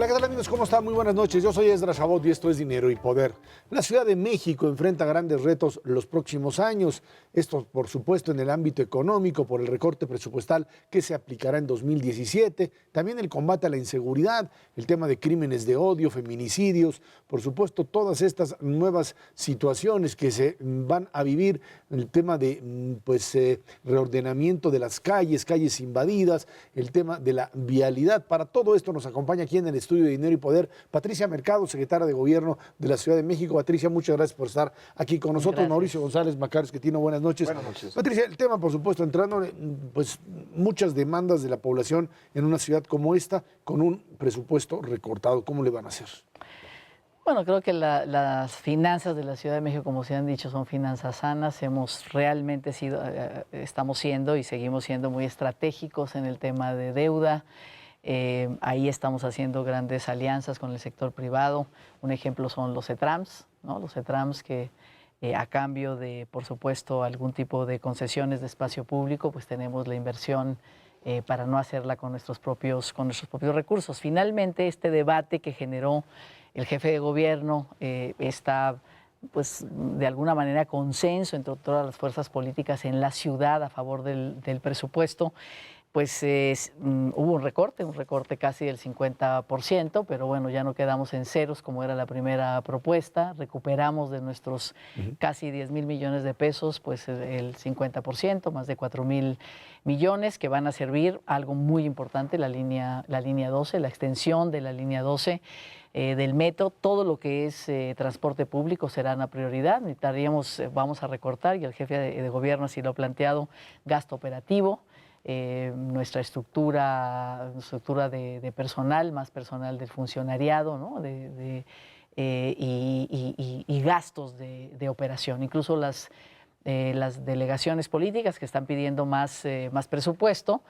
Hola, ¿qué tal amigos? ¿Cómo están? Muy buenas noches. Yo soy Esdras Chabot y esto es Dinero y Poder. La Ciudad de México enfrenta grandes retos los próximos años. Esto, por supuesto, en el ámbito económico, por el recorte presupuestal que se aplicará en 2017. También el combate a la inseguridad, el tema de crímenes de odio, feminicidios. Por supuesto, todas estas nuevas situaciones que se van a vivir. El tema de reordenamiento de las calles invadidas. El tema de la vialidad. Para todo esto nos acompaña aquí en el estudio de Dinero y Poder Patricia Mercado, secretaria de Gobierno de la Ciudad de México. Patricia, muchas gracias por estar aquí con nosotros. Gracias. Mauricio González Macario Esquetino, buenas noches. Buenas noches. Patricia, el tema, por supuesto, entrando pues muchas demandas de la población en una ciudad como esta, con un presupuesto recortado. ¿Cómo le van a hacer? Bueno, creo que las finanzas de la Ciudad de México, como se han dicho, son finanzas sanas. Hemos realmente estamos siendo y seguimos siendo muy estratégicos en el tema de deuda. Ahí estamos haciendo grandes alianzas con el sector privado. Un ejemplo son los CETRAMS, ¿no? Los CETRAMS que a cambio de, por supuesto, algún tipo de concesiones de espacio público, pues tenemos la inversión para no hacerla con nuestros propios recursos. Finalmente, este debate que generó el jefe de gobierno está, pues, de alguna manera consenso entre todas las fuerzas políticas en la ciudad a favor del presupuesto. Pues hubo un recorte casi del 50%, pero bueno, ya no quedamos en ceros como era la primera propuesta. Recuperamos de nuestros casi 10,000 millones de pesos, pues el 50%, más de 4,000 millones, que van a servir algo muy importante, la línea 12, la extensión de la línea 12 del metro. Todo lo que es transporte público será una prioridad. Vamos a recortar, y el jefe de gobierno así lo ha planteado, gasto operativo. Nuestra estructura de personal, más personal del funcionariado, ¿no? Y gastos de operación. Incluso las delegaciones políticas que están pidiendo más presupuesto,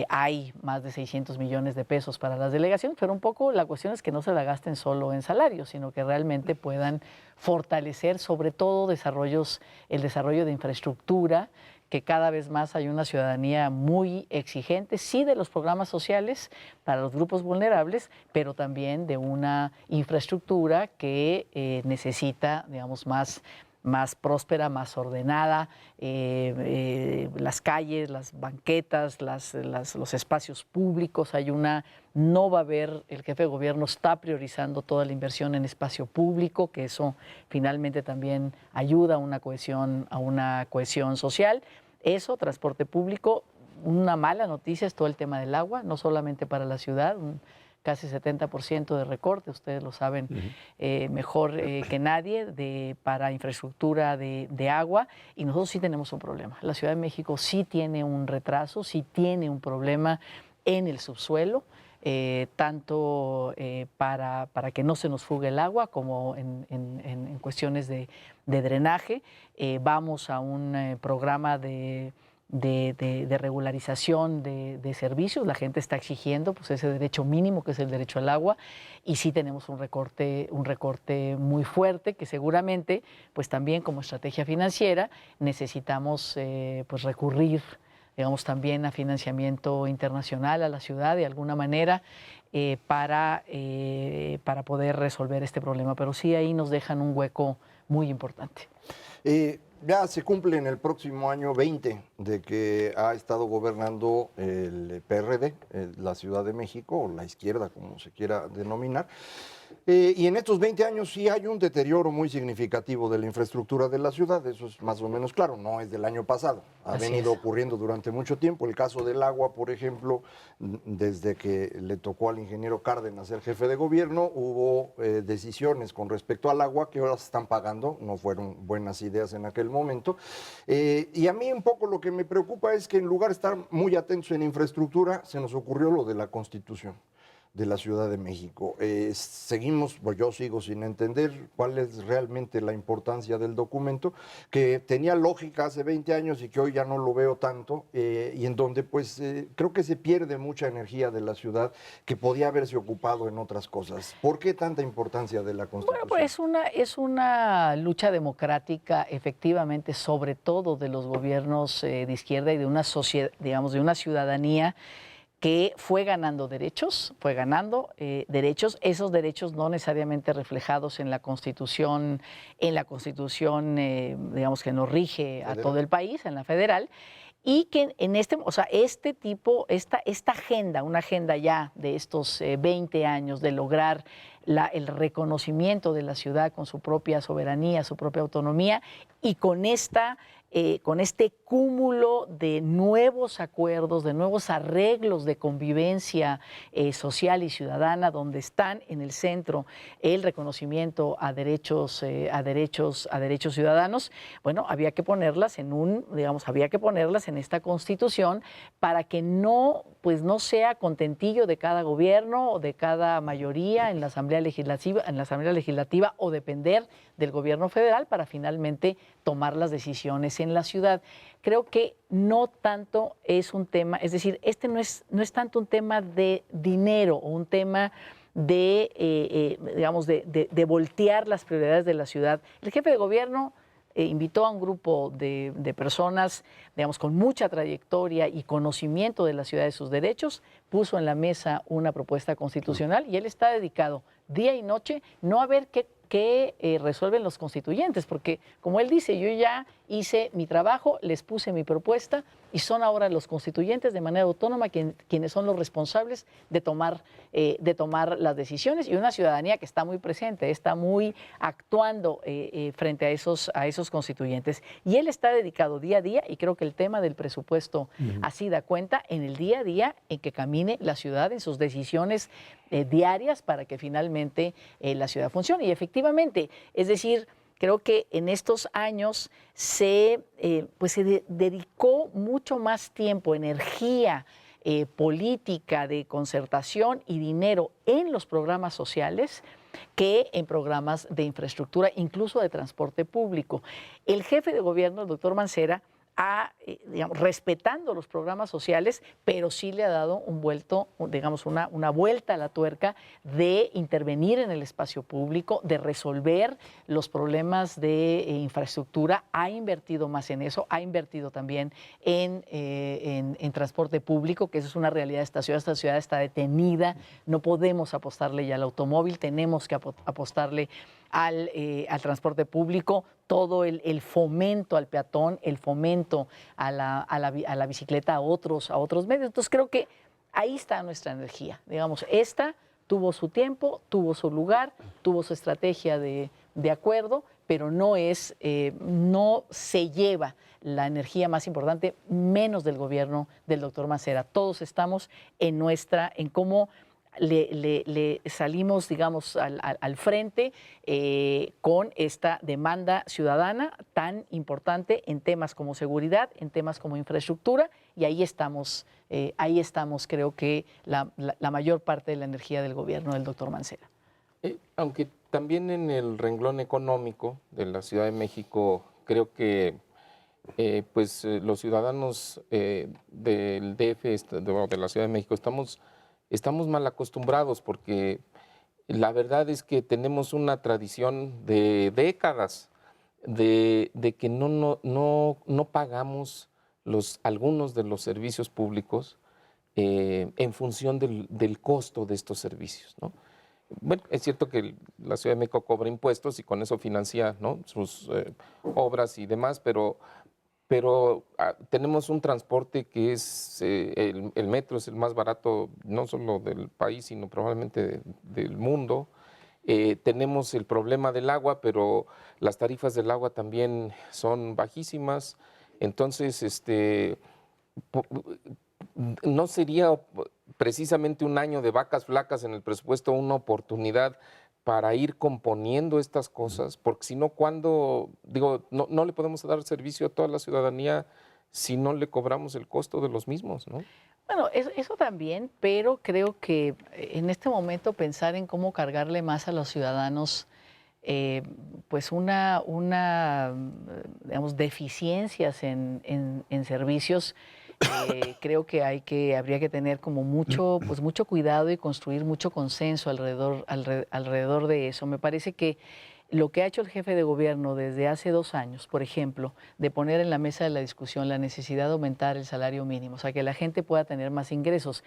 hay más de 600 millones de pesos para las delegaciones, pero un poco la cuestión es que no se la gasten solo en salarios, sino que realmente puedan fortalecer sobre todo el desarrollo de infraestructura, que cada vez más hay una ciudadanía muy exigente, sí, de los programas sociales para los grupos vulnerables, pero también de una infraestructura que necesita, digamos, más próspera, más ordenada, las calles, las banquetas, los espacios públicos. No va a haber, el jefe de gobierno está priorizando toda la inversión en espacio público, que eso finalmente también ayuda a una cohesión social. Eso, transporte público. Una mala noticia es todo el tema del agua, no solamente para la ciudad, casi 70% de recorte, ustedes lo saben mejor que nadie, para infraestructura de agua, y nosotros sí tenemos un problema. La Ciudad de México sí tiene un retraso, sí tiene un problema en el subsuelo, tanto para que no se nos fugue el agua como en cuestiones de drenaje. Vamos a un programa de regularización de servicios. La gente está exigiendo, pues, ese derecho mínimo que es el derecho al agua, y sí tenemos un recorte muy fuerte que seguramente, pues también como estrategia financiera necesitamos pues recurrir, digamos, también a financiamiento internacional a la ciudad de alguna manera para poder resolver este problema. Pero sí, ahí nos dejan un hueco muy importante. Ya se cumple en el próximo año 20 de que ha estado gobernando el PRD, la Ciudad de México, o la izquierda, como se quiera denominar. Y en estos 20 años sí hay un deterioro muy significativo de la infraestructura de la ciudad, eso es más o menos claro, no es del año pasado, ha venido ocurriendo durante mucho tiempo. El caso del agua, por ejemplo, desde que le tocó al ingeniero Cárdenas ser jefe de gobierno, hubo decisiones con respecto al agua que ahora se están pagando, no fueron buenas ideas en aquel momento. Y a mí un poco lo que me preocupa es que en lugar de estar muy atentos en infraestructura, se nos ocurrió lo de la Constitución de la Ciudad de México. Yo sigo sin entender cuál es realmente la importancia del documento, que tenía lógica hace 20 años y que hoy ya no lo veo tanto, y en donde pues creo que se pierde mucha energía de la ciudad que podía haberse ocupado en otras cosas. ¿Por qué tanta importancia de la Constitución? Bueno, pues es una lucha democrática, efectivamente, sobre todo de los gobiernos de izquierda y de una sociedad, digamos, de una ciudadanía que fue ganando derechos, esos derechos no necesariamente reflejados en la Constitución, digamos, que nos rige a todo el país, en la federal, y que en esta agenda, una agenda ya de estos 20 años de lograr el reconocimiento de la ciudad con su propia soberanía, su propia autonomía, y con este cúmulo de nuevos acuerdos, de nuevos arreglos de convivencia social y ciudadana, donde están en el centro el reconocimiento a derechos ciudadanos. Bueno, había que ponerlas en esta Constitución para que no sea contentillo de cada gobierno o de cada mayoría en la Asamblea Legislativa o depender del gobierno federal para finalmente tomar las decisiones en la ciudad. Creo que no tanto es un tema, es decir, no es tanto un tema de dinero o un tema de voltear las prioridades de la ciudad. El jefe de gobierno invitó a un grupo de personas, digamos, con mucha trayectoria y conocimiento de la ciudad, de sus derechos, puso en la mesa una propuesta constitucional y él está dedicado día y noche no a ver qué resuelven los constituyentes, porque como él dice, yo ya hice mi trabajo, les puse mi propuesta y son ahora los constituyentes de manera autónoma quienes son los responsables de tomar las decisiones, y una ciudadanía que está muy presente, está muy actuando frente a esos constituyentes. Y él está dedicado día a día, y creo que el tema del presupuesto así da cuenta, en el día a día en que camine la ciudad en sus decisiones diarias para que finalmente la ciudad funcione. Y efectivamente, es decir, creo que en estos años se dedicó mucho más tiempo, energía, política de concertación y dinero en los programas sociales que en programas de infraestructura, incluso de transporte público. El jefe de gobierno, el doctor Mancera, respetando los programas sociales, pero sí le ha dado una vuelta a la tuerca de intervenir en el espacio público, de resolver los problemas de infraestructura. Ha invertido más en eso, ha invertido también en transporte público, que eso es una realidad de esta ciudad. Esta ciudad está detenida, no podemos apostarle ya al automóvil, tenemos que apostarle al transporte público, todo el fomento al peatón, el fomento a la bicicleta, a otros medios. Entonces creo que ahí está nuestra energía. Digamos, esta tuvo su tiempo, tuvo su lugar, tuvo su estrategia de acuerdo, pero no se lleva la energía más importante, menos del gobierno del doctor Mancera. Todos estamos en cómo le salimos, digamos, al frente con esta demanda ciudadana tan importante en temas como seguridad, en temas como infraestructura, y ahí estamos, creo que la mayor parte de la energía del gobierno del doctor Mancera. Aunque también en el renglón económico de la Ciudad de México, creo que los ciudadanos del DF, de la Ciudad de México, estamos mal acostumbrados, porque la verdad es que tenemos una tradición de décadas de que no pagamos algunos de los servicios públicos en función del costo de estos servicios, ¿no? Bueno, es cierto que la Ciudad de México cobra impuestos y con eso financia, ¿no?, sus obras y demás, pero tenemos un transporte que es, el metro es el más barato, no solo del país, sino probablemente del mundo. Tenemos el problema del agua, pero las tarifas del agua también son bajísimas. Entonces, ¿no sería precisamente un año de vacas flacas en el presupuesto una oportunidad para ir componiendo estas cosas? Porque si no, no le podemos dar servicio a toda la ciudadanía si no le cobramos el costo de los mismos, ¿no? Bueno, eso también, pero creo que en este momento pensar en cómo cargarle más a los ciudadanos digamos, deficiencias en servicios, creo que habría que tener como mucho cuidado y construir mucho consenso alrededor de eso. Me parece que lo que ha hecho el jefe de gobierno desde hace 2 años, por ejemplo, de poner en la mesa de la discusión la necesidad de aumentar el salario mínimo, o sea, que la gente pueda tener más ingresos.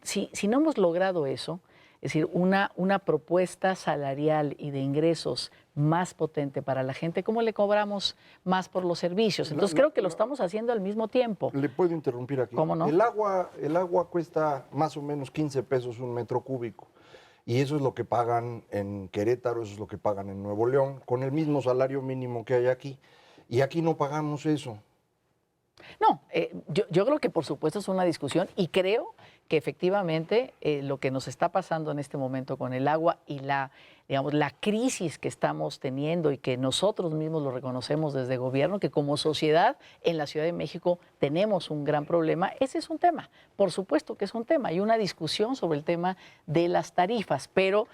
Si no hemos logrado eso, es decir, una propuesta salarial y de ingresos más potente para la gente, ¿cómo le cobramos más por los servicios? Entonces creo que lo estamos haciendo al mismo tiempo. ¿Le puedo interrumpir aquí? ¿Cómo no? El agua cuesta más o menos 15 pesos un metro cúbico. Y eso es lo que pagan en Querétaro, eso es lo que pagan en Nuevo León, con el mismo salario mínimo que hay aquí. Y aquí no pagamos eso. No, yo creo que por supuesto es una discusión y creo que efectivamente lo que nos está pasando en este momento con el agua y la crisis que estamos teniendo y que nosotros mismos lo reconocemos desde gobierno, que como sociedad en la Ciudad de México tenemos un gran problema, ese es un tema, por supuesto que es un tema. Hay una discusión sobre el tema de las tarifas, pero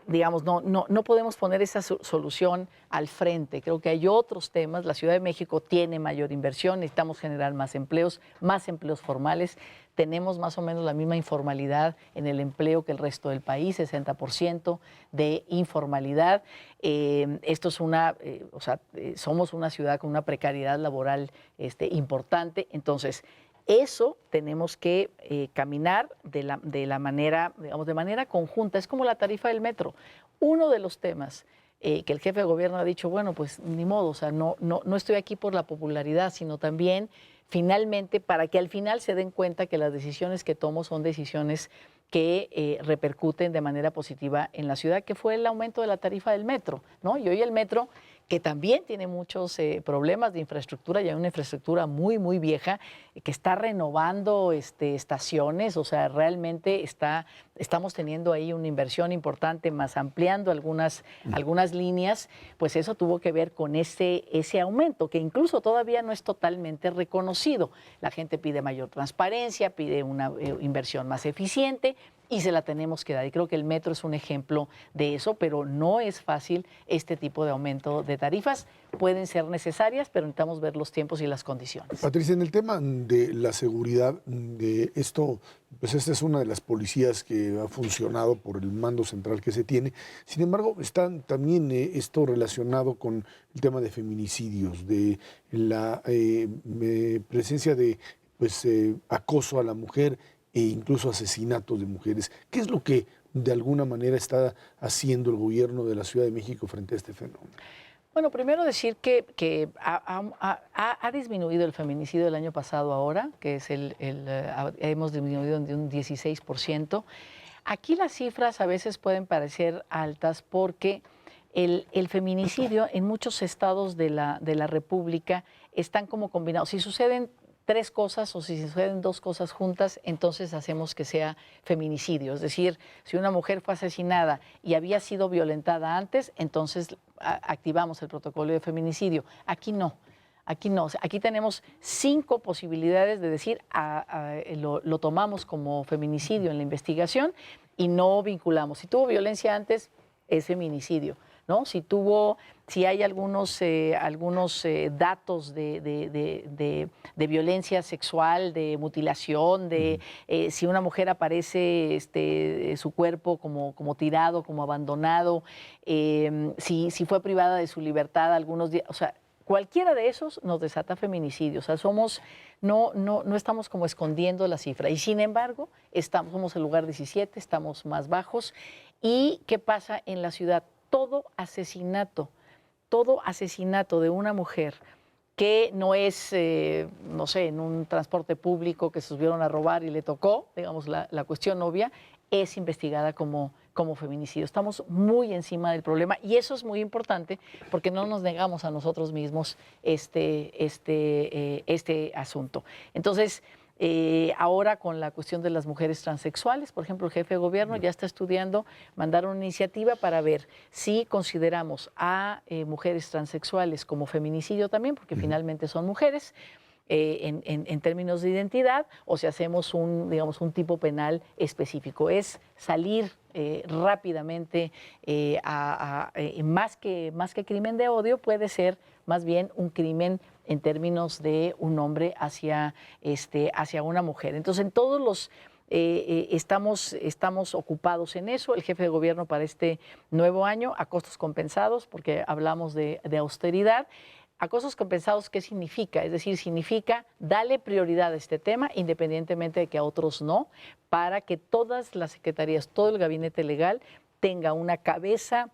digamos, no podemos poner esa solución al frente. Creo que hay otros temas. La Ciudad de México tiene mayor inversión, necesitamos generar más empleos formales. Tenemos más o menos la misma informalidad en el empleo que el resto del país, 60% de informalidad. Esto es somos una ciudad con una precariedad laboral importante. Entonces, eso tenemos que caminar de manera conjunta. Es como la tarifa del metro. Uno de los temas que el jefe de gobierno ha dicho, bueno, pues ni modo, o sea, no estoy aquí por la popularidad, sino también finalmente para que al final se den cuenta que las decisiones que tomo son decisiones que repercuten de manera positiva en la ciudad, que fue el aumento de la tarifa del metro, ¿no? Y hoy el metro, que también tiene muchos problemas de infraestructura, ya hay una infraestructura muy, muy vieja, que está renovando estaciones, o sea, realmente estamos teniendo ahí una inversión importante, más ampliando algunas líneas, pues eso tuvo que ver con ese aumento, que incluso todavía no es totalmente reconocido. La gente pide mayor transparencia, pide una inversión más eficiente, y se la tenemos que dar. Y creo que el metro es un ejemplo de eso, pero no es fácil este tipo de aumento de tarifas. Pueden ser necesarias, pero necesitamos ver los tiempos y las condiciones. Patricia, en el tema de la seguridad, de esto, pues esta es una de las policías que ha funcionado por el mando central que se tiene. Sin embargo, está también esto relacionado con el tema de feminicidios, de la presencia de acoso a la mujer e incluso asesinatos de mujeres. ¿Qué es lo que de alguna manera está haciendo el gobierno de la Ciudad de México frente a este fenómeno? Bueno, primero decir que ha disminuido el feminicidio el año pasado ahora, que es hemos disminuido de un 16%. Aquí las cifras a veces pueden parecer altas porque el feminicidio en muchos estados de la República están como combinados. Si suceden 3 cosas o si suceden 2 cosas juntas, entonces hacemos que sea feminicidio. Es decir, si una mujer fue asesinada y había sido violentada antes, entonces activamos el protocolo de feminicidio. Aquí no. Aquí tenemos 5 posibilidades de decir lo tomamos como feminicidio en la investigación y no vinculamos. Si tuvo violencia antes, es feminicidio, ¿no? Si hay algunos datos de violencia sexual, de mutilación, si una mujer aparece su cuerpo como tirado, como abandonado, si fue privada de su libertad algunos días, o sea, cualquiera de esos nos desata feminicidio. O sea, no estamos como escondiendo la cifra. Y sin embargo, somos el lugar 17, estamos más bajos. ¿Y qué pasa en la ciudad? Todo asesinato de una mujer que no es, no sé, en un transporte público que se subieron a robar y le tocó, digamos, la cuestión obvia, es investigada como feminicidio. Estamos muy encima del problema y eso es muy importante porque no nos negamos a nosotros mismos este asunto. Entonces, ahora con la cuestión de las mujeres transexuales, por ejemplo, el jefe de gobierno ya está estudiando, mandaron una iniciativa para ver si consideramos a mujeres transexuales como feminicidio también, porque finalmente son mujeres, en términos de identidad, o si hacemos un tipo penal específico. Es salir rápidamente más que crimen de odio, puede ser más bien un crimen en términos de un hombre hacia una mujer. Entonces, en todos estamos ocupados en eso. El jefe de gobierno para este nuevo año, a costos compensados, porque hablamos de austeridad. A costos compensados, ¿qué significa? Es decir, significa darle prioridad a este tema, independientemente de que a otros no, para que todas las secretarías, todo el gabinete legal tenga una cabeza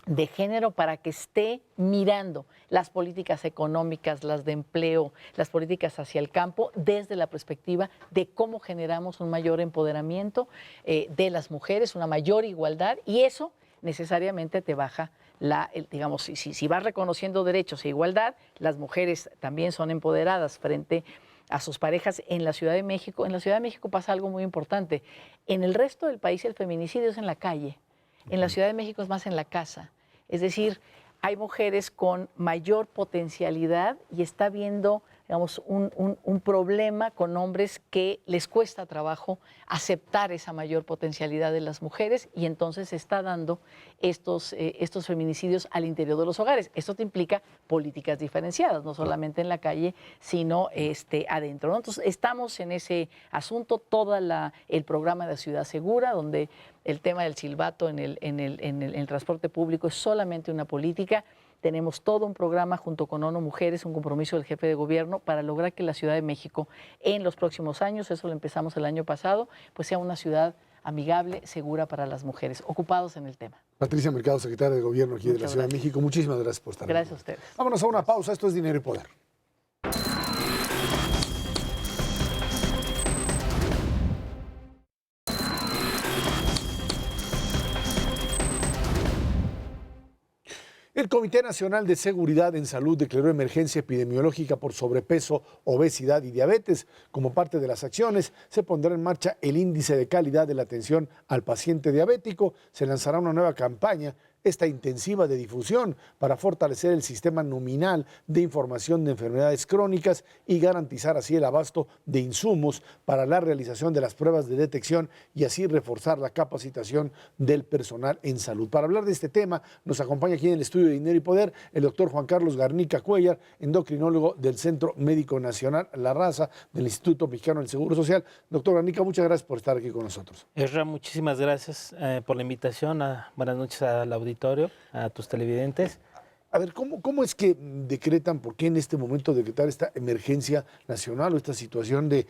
de género para que esté mirando las políticas económicas, las de empleo, las políticas hacia el campo, desde la perspectiva de cómo generamos un mayor empoderamiento de las mujeres, una mayor igualdad, y eso necesariamente te baja digamos, si vas reconociendo derechos e igualdad, las mujeres también son empoderadas frente a sus parejas en la Ciudad de México. En la Ciudad de México pasa algo muy importante. En el resto del país el feminicidio es en la calle. En la Ciudad de México es más en la casa. Es decir, hay mujeres con mayor potencialidad y está habiendo, digamos, un problema con hombres que les cuesta trabajo aceptar esa mayor potencialidad de las mujeres, y entonces se está dando estos feminicidios al interior de los hogares. Esto te implica políticas diferenciadas, no solamente en la calle, sino adentro, ¿no? Entonces, estamos en ese asunto, el programa de Ciudad Segura, donde el tema del silbato en el transporte público es solamente una política. Tenemos todo un programa junto con ONU Mujeres, un compromiso del jefe de gobierno para lograr que la Ciudad de México en los próximos años, eso lo empezamos el año pasado, pues sea una ciudad amigable, segura para las mujeres, ocupados en el tema. Patricia Mercado, secretaria de Gobierno aquí de la Ciudad de México, muchísimas gracias por estar aquí. Gracias a ustedes. Vámonos a una pausa, esto es Dinero y Poder. El Comité Nacional de Seguridad en Salud declaró emergencia epidemiológica por sobrepeso, obesidad y diabetes. Como parte de las acciones, se pondrá en marcha el índice de calidad de la atención al paciente diabético. Se lanzará una nueva campaña, esta intensiva de difusión, para fortalecer el sistema nominal de información de enfermedades crónicas y garantizar así el abasto de insumos para la realización de las pruebas de detección y así reforzar la capacitación del personal en salud. Para hablar de este tema, nos acompaña aquí en el estudio de Dinero y Poder el doctor Juan Carlos Garnica Cuellar, endocrinólogo del Centro Médico Nacional La Raza, del Instituto Mexicano del Seguro Social. Doctor Garnica, muchas gracias por estar aquí con nosotros. Ezra, muchísimas gracias por la invitación. Buenas noches al auditorio, a tus televidentes. A ver, ¿cómo es que decretan, por qué en este momento decretar esta emergencia nacional o esta situación de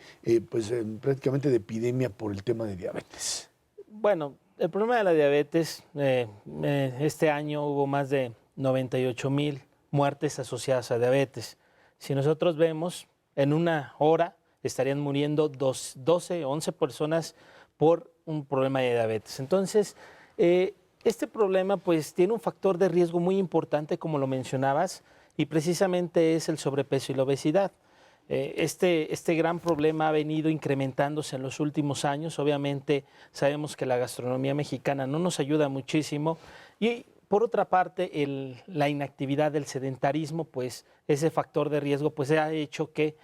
prácticamente de epidemia por el tema de diabetes? Bueno, el problema de la diabetes, este año hubo más de 98,000 muertes asociadas a diabetes. Si nosotros vemos, en una hora estarían muriendo 12 o 11 personas por un problema de diabetes. Entonces, este problema pues tiene un factor de riesgo muy importante, como lo mencionabas, y precisamente es el sobrepeso y la obesidad. Este gran problema ha venido incrementándose en los últimos años. Obviamente sabemos que la gastronomía mexicana no nos ayuda muchísimo, y por otra parte la inactividad del sedentarismo, pues ese factor de riesgo pues ha hecho que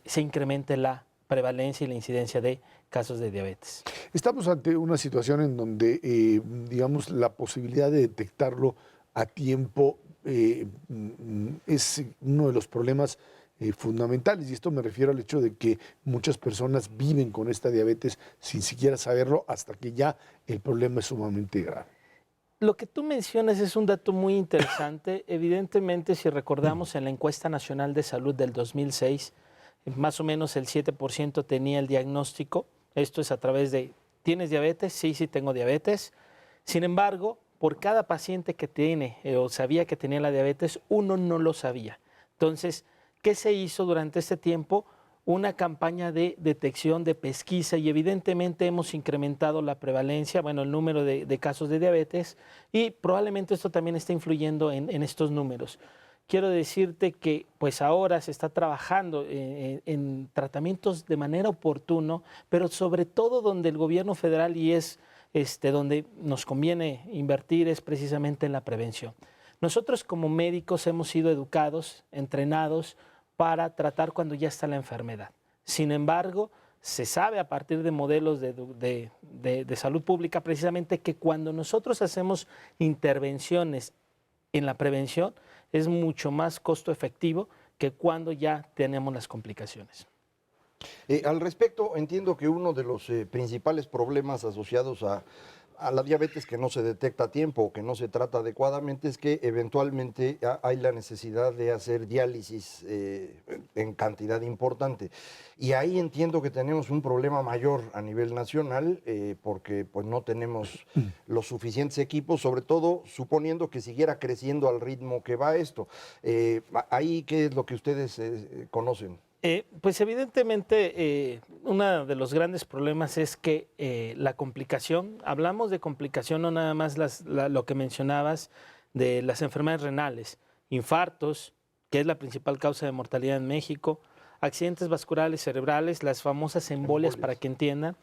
se incremente la prevalencia y la incidencia de casos de diabetes. Estamos ante una situación en donde, digamos, la posibilidad de detectarlo a tiempo es uno de los problemas fundamentales, y esto me refiero al hecho de que muchas personas viven con esta diabetes sin siquiera saberlo hasta que ya el problema es sumamente grave. Lo que tú mencionas es un dato muy interesante. Evidentemente, si recordamos en la encuesta nacional de salud del 2006, más o menos el 7% tenía el diagnóstico. Esto es a través de, ¿tienes diabetes? Sí, sí tengo diabetes. Sin embargo, por cada paciente que tiene o sabía que tenía la diabetes, uno no lo sabía. Entonces, ¿qué se hizo durante este tiempo? Una campaña de detección, de pesquisa, y evidentemente hemos incrementado la prevalencia, bueno, el número de casos de diabetes, y probablemente esto también está influyendo en estos números. Quiero decirte que pues ahora se está trabajando en tratamientos de manera oportuna, pero sobre todo donde el gobierno federal y es donde nos conviene invertir es precisamente en la prevención. Nosotros como médicos hemos sido educados, entrenados para tratar cuando ya está la enfermedad. Sin embargo, se sabe a partir de modelos de salud pública precisamente que cuando nosotros hacemos intervenciones en la prevención es mucho más costo efectivo que cuando ya tenemos las complicaciones. Al respecto, entiendo que uno de los principales problemas asociados a la diabetes que no se detecta a tiempo o que no se trata adecuadamente es que eventualmente hay la necesidad de hacer diálisis en cantidad importante. Y ahí entiendo que tenemos un problema mayor a nivel nacional porque pues, no tenemos los suficientes equipos, sobre todo suponiendo que siguiera creciendo al ritmo que va esto. Ahí, ¿qué es lo que ustedes conocen? Pues evidentemente uno de los grandes problemas es que la complicación, hablamos de complicación no nada más lo que mencionabas de las enfermedades renales, infartos, que es la principal causa de mortalidad en México, accidentes vasculares cerebrales, las famosas embolias, para que entiendan.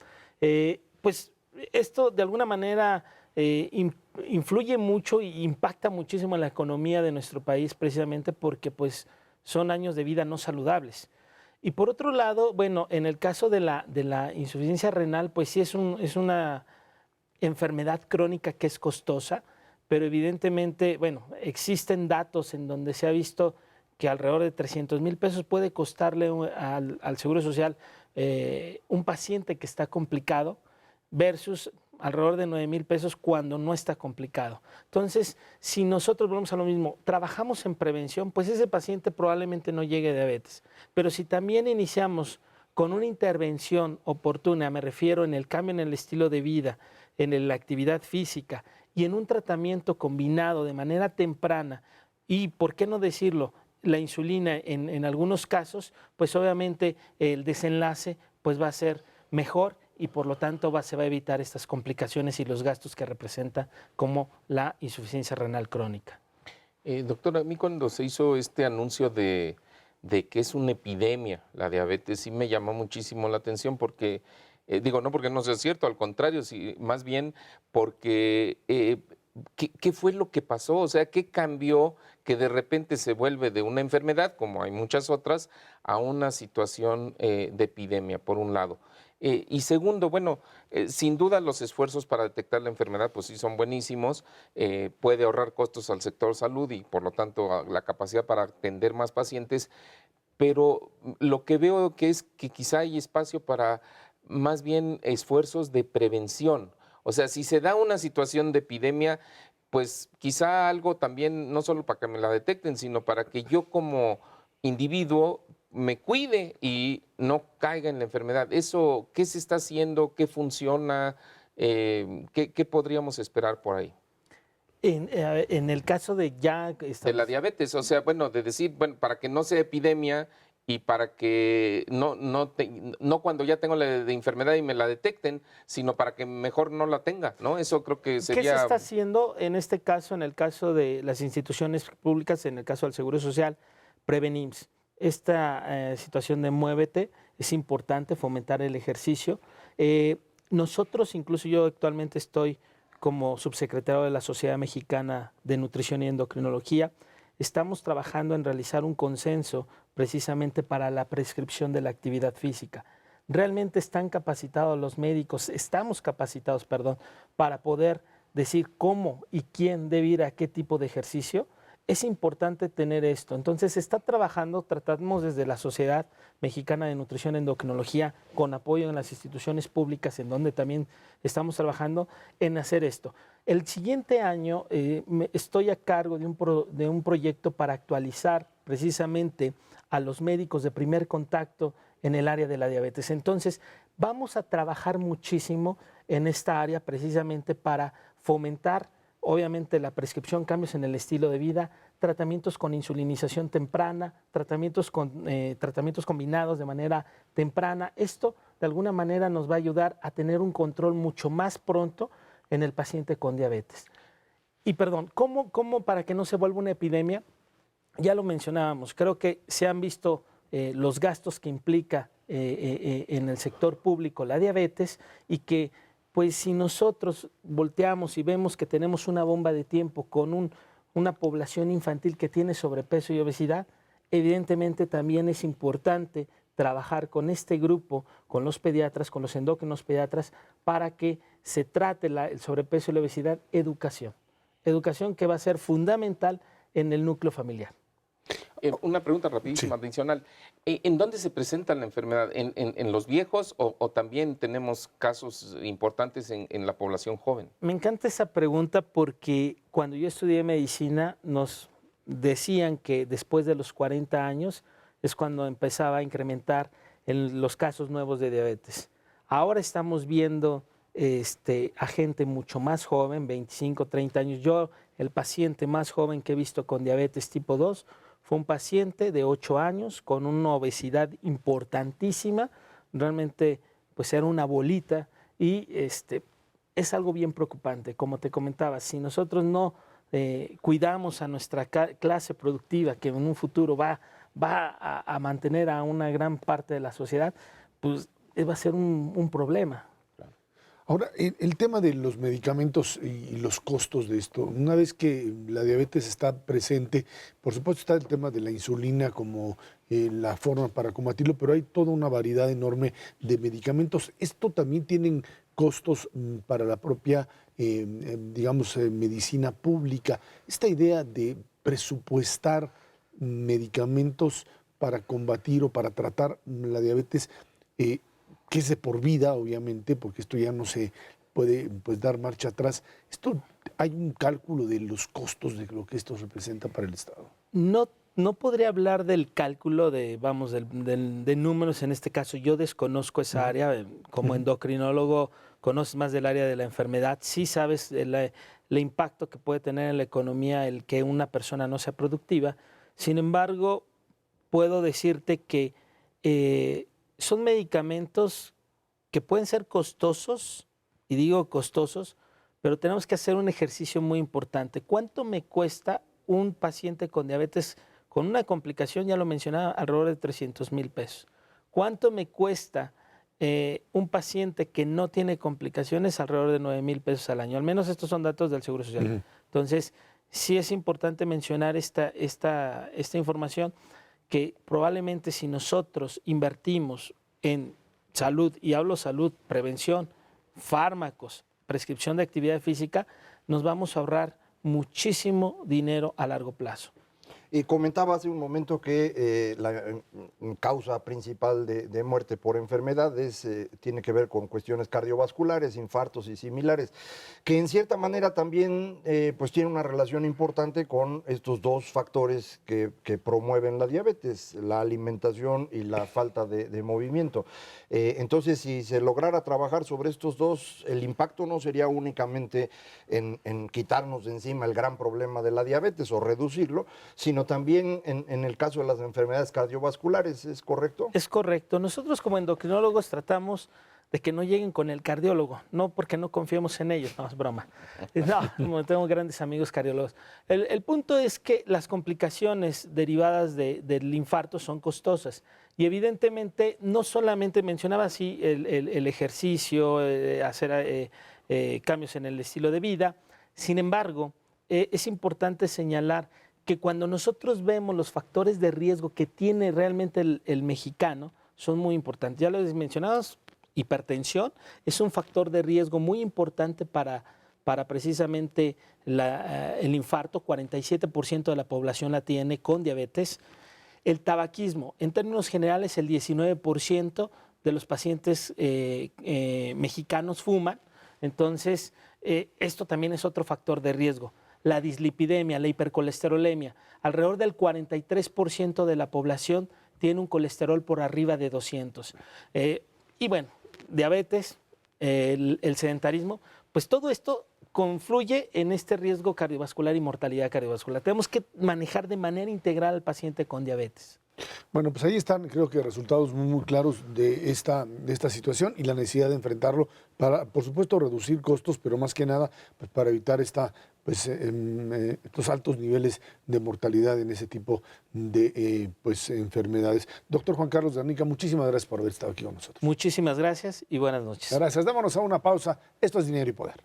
Pues esto de alguna manera influye mucho e impacta muchísimo en la economía de nuestro país precisamente porque pues son años de vida no saludables. Y por otro lado, bueno, en el caso de la insuficiencia renal, pues sí es una enfermedad crónica que es costosa, pero evidentemente, bueno, existen datos en donde se ha visto que alrededor de 300,000 pesos puede costarle al Seguro Social un paciente que está complicado versus alrededor de 9,000 pesos cuando no está complicado. Entonces, si nosotros volvemos a lo mismo, trabajamos en prevención, pues ese paciente probablemente no llegue a diabetes. Pero si también iniciamos con una intervención oportuna, me refiero en el cambio en el estilo de vida, en la actividad física y en un tratamiento combinado de manera temprana y, ¿por qué no decirlo?, la insulina en algunos casos, pues obviamente el desenlace pues va a ser mejor y por lo tanto se va a evitar estas complicaciones y los gastos que representa como la insuficiencia renal crónica. Doctor, a mí cuando se hizo este anuncio de que es una epidemia la diabetes, sí me llamó muchísimo la atención porque, digo, no porque no sea cierto, al contrario, sí, más bien porque ¿qué fue lo que pasó? O sea, ¿qué cambió que de repente se vuelve de una enfermedad, como hay muchas otras, a una situación de epidemia, por un lado? Y segundo, bueno, sin duda los esfuerzos para detectar la enfermedad pues sí son buenísimos, puede ahorrar costos al sector salud y por lo tanto la capacidad para atender más pacientes, pero lo que veo que es que quizá hay espacio para más bien esfuerzos de prevención. O sea, si se da una situación de epidemia, pues quizá algo también, no solo para que me la detecten, sino para que yo como individuo me cuide y no caiga en la enfermedad. Eso, ¿qué se está haciendo? ¿Qué funciona? ¿Qué podríamos esperar por ahí? En el caso de ya... De la diabetes, o sea, bueno, de decir, bueno, para que no sea epidemia y para que no cuando ya tengo la enfermedad y me la detecten, sino para que mejor no la tenga, ¿no? Eso creo que sería... ¿Qué se está haciendo en este caso, en el caso de las instituciones públicas, en el caso del Seguro Social? Prevenimos. Esta situación de muévete, es importante fomentar el ejercicio. Nosotros, incluso yo actualmente estoy como subsecretario de la Sociedad Mexicana de Nutrición y Endocrinología, estamos trabajando en realizar un consenso precisamente para la prescripción de la actividad física. Realmente están capacitados los médicos, estamos capacitados, perdón, para poder decir cómo y quién debe ir a qué tipo de ejercicio. Es importante tener esto. Entonces se está trabajando, tratamos desde la Sociedad Mexicana de Nutrición y Endocrinología, con apoyo en las instituciones públicas, en donde también estamos trabajando en hacer esto. El siguiente año estoy a cargo de un proyecto para actualizar precisamente a los médicos de primer contacto en el área de la diabetes. Entonces vamos a trabajar muchísimo en esta área precisamente para fomentar obviamente la prescripción, cambios en el estilo de vida, tratamientos con insulinización temprana, tratamientos combinados de manera temprana. Esto de alguna manera nos va a ayudar a tener un control mucho más pronto en el paciente con diabetes. Y perdón, ¿cómo para que no se vuelva una epidemia? Ya lo mencionábamos, creo que se han visto los gastos que implica en el sector público la diabetes y que pues si nosotros volteamos y vemos que tenemos una bomba de tiempo con una población infantil que tiene sobrepeso y obesidad, evidentemente también es importante trabajar con este grupo, con los pediatras, con los endocrinos pediatras, para que se trate el sobrepeso y la obesidad, educación que va a ser fundamental en el núcleo familiar. Una pregunta rapidísima, Sí. adicional. ¿En dónde se presenta la enfermedad? ¿En los viejos o también tenemos casos importantes en la población joven? Me encanta esa pregunta porque cuando yo estudié medicina nos decían que después de los 40 años es cuando empezaba a incrementar los casos nuevos de diabetes. Ahora estamos viendo a gente mucho más joven, 25, 30 años. Yo, el paciente más joven que he visto con diabetes tipo 2 fue un paciente de 8 años con una obesidad importantísima. Realmente, pues era una bolita y es algo bien preocupante. Como te comentaba, si nosotros no cuidamos a nuestra clase productiva, que en un futuro va a mantener a una gran parte de la sociedad, pues va a ser un problema. Ahora, el tema de los medicamentos y los costos de esto, una vez que la diabetes está presente, por supuesto está el tema de la insulina como la forma para combatirlo, pero hay toda una variedad enorme de medicamentos. ¿Esto también tienen costos para la propia, medicina pública? Esta idea de presupuestar medicamentos para combatir o para tratar la diabetes, que es de por vida, obviamente, porque esto ya no se puede pues, dar marcha atrás. ¿Hay un cálculo de los costos de lo que esto representa para el Estado? No podría hablar del cálculo de números en este caso. Yo desconozco esa área. Como endocrinólogo, conoces más del área de la enfermedad. Sí sabes el impacto que puede tener en la economía el que una persona no sea productiva. Sin embargo, puedo decirte que son medicamentos que pueden ser costosos, y digo costosos, pero tenemos que hacer un ejercicio muy importante. ¿Cuánto me cuesta un paciente con diabetes con una complicación? Ya lo mencionaba, alrededor de 300,000 pesos. ¿Cuánto me cuesta un paciente que no tiene complicaciones? Alrededor de 9,000 pesos al año. Al menos estos son datos del Seguro Social. Entonces, sí es importante mencionar esta información, que probablemente si nosotros invertimos en salud, y hablo salud, prevención, fármacos, prescripción de actividad física, nos vamos a ahorrar muchísimo dinero a largo plazo. Y comentaba hace un momento que la causa principal de muerte por enfermedad tiene que ver con cuestiones cardiovasculares, infartos y similares, que en cierta manera también pues tiene una relación importante con estos dos factores que promueven la diabetes, la alimentación y la falta de movimiento. Entonces, si se lograra trabajar sobre estos dos, el impacto no sería únicamente en quitarnos de encima el gran problema de la diabetes o reducirlo, sino también en el caso de las enfermedades cardiovasculares, ¿es correcto? Es correcto. Nosotros como endocrinólogos tratamos de que no lleguen con el cardiólogo, no porque no confiemos en ellos, no, es broma. No, tengo grandes amigos cardiólogos. El punto es que las complicaciones derivadas del infarto son costosas y evidentemente no solamente mencionaba así el ejercicio, hacer cambios en el estilo de vida. Sin embargo, es importante señalar que cuando nosotros vemos los factores de riesgo que tiene realmente el mexicano, son muy importantes. Ya lo mencionabas, hipertensión es un factor de riesgo muy importante para precisamente el infarto. 47% de la población la tiene con diabetes. El tabaquismo, en términos generales, el 19% de los pacientes mexicanos fuman. Entonces, esto también es otro factor de riesgo. La dislipidemia, la hipercolesterolemia, alrededor del 43% de la población tiene un colesterol por arriba de 200. Y bueno, diabetes, el sedentarismo, pues todo esto confluye en este riesgo cardiovascular y mortalidad cardiovascular. Tenemos que manejar de manera integral al paciente con diabetes. Bueno, pues ahí están, creo que resultados muy claros de esta situación y la necesidad de enfrentarlo para, por supuesto, reducir costos, pero más que nada pues, para evitar estos altos niveles de mortalidad en ese tipo de enfermedades. Doctor Juan Carlos Garnica, muchísimas gracias por haber estado aquí con nosotros. Muchísimas gracias y buenas noches. Gracias. Dámonos a una pausa. Esto es Dinero y Poder.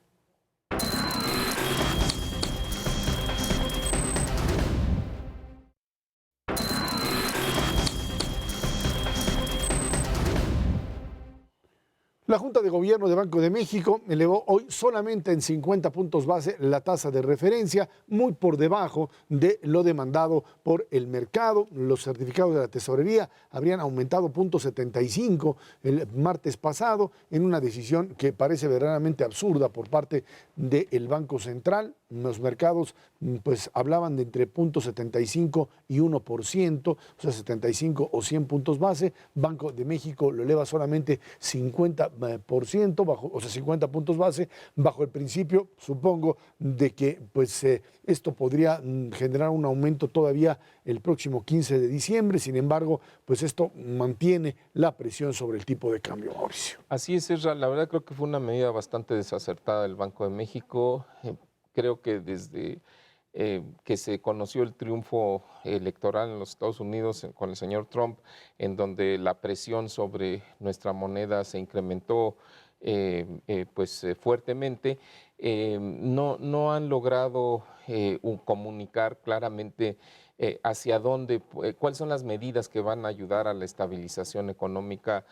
La Junta de Gobierno de Banco de México elevó hoy solamente en 50 puntos base la tasa de referencia, muy por debajo de lo demandado por el mercado. Los certificados de la tesorería habrían aumentado 0.75 el martes pasado en una decisión que parece verdaderamente absurda por parte del Banco Central. Los mercados pues hablaban de entre 0.75 y 1%, o sea, 75 o 100 puntos base. Banco de México lo eleva solamente 50%, o sea, 50 puntos base, bajo el principio, supongo, de que pues esto podría generar un aumento todavía el próximo 15 de diciembre. Sin embargo, pues esto mantiene la presión sobre el tipo de cambio, Mauricio. Así es, Ezra. La verdad creo que fue una medida bastante desacertada del Banco de México. Creo que desde que se conoció el triunfo electoral en los Estados Unidos con el señor Trump, en donde la presión sobre nuestra moneda se incrementó fuertemente, no han logrado comunicar claramente hacia dónde, cuáles son las medidas que van a ayudar a la estabilización económica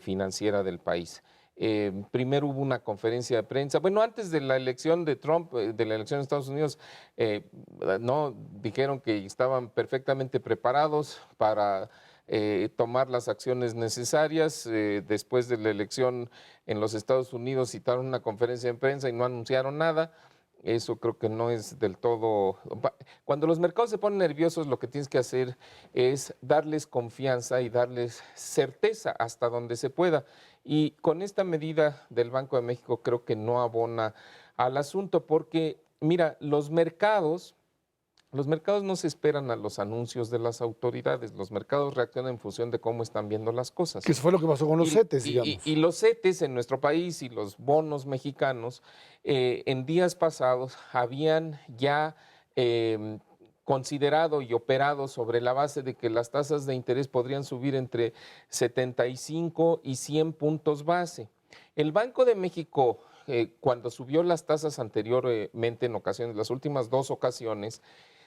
financiera del país. Primero hubo una conferencia de prensa. Bueno, antes de la elección de Trump, de la elección de Estados Unidos, no dijeron que estaban perfectamente preparados para tomar las acciones necesarias. Después de la elección en los Estados Unidos citaron una conferencia de prensa y no anunciaron nada. Eso creo que no es del todo. Cuando los mercados se ponen nerviosos, lo que tienes que hacer es darles confianza y darles certeza hasta donde se pueda. Y con esta medida del Banco de México creo que no abona al asunto porque, mira, los mercados no se esperan a los anuncios de las autoridades. Los mercados reaccionan en función de cómo están viendo las cosas. Que eso fue lo que pasó con los CETES, digamos. Y los CETES en nuestro país y los bonos mexicanos en días pasados habían ya considerado y operado sobre la base de que las tasas de interés podrían subir entre 75 y 100 puntos base. El Banco de México, cuando subió las tasas anteriormente en ocasiones, las últimas 2 ocasiones,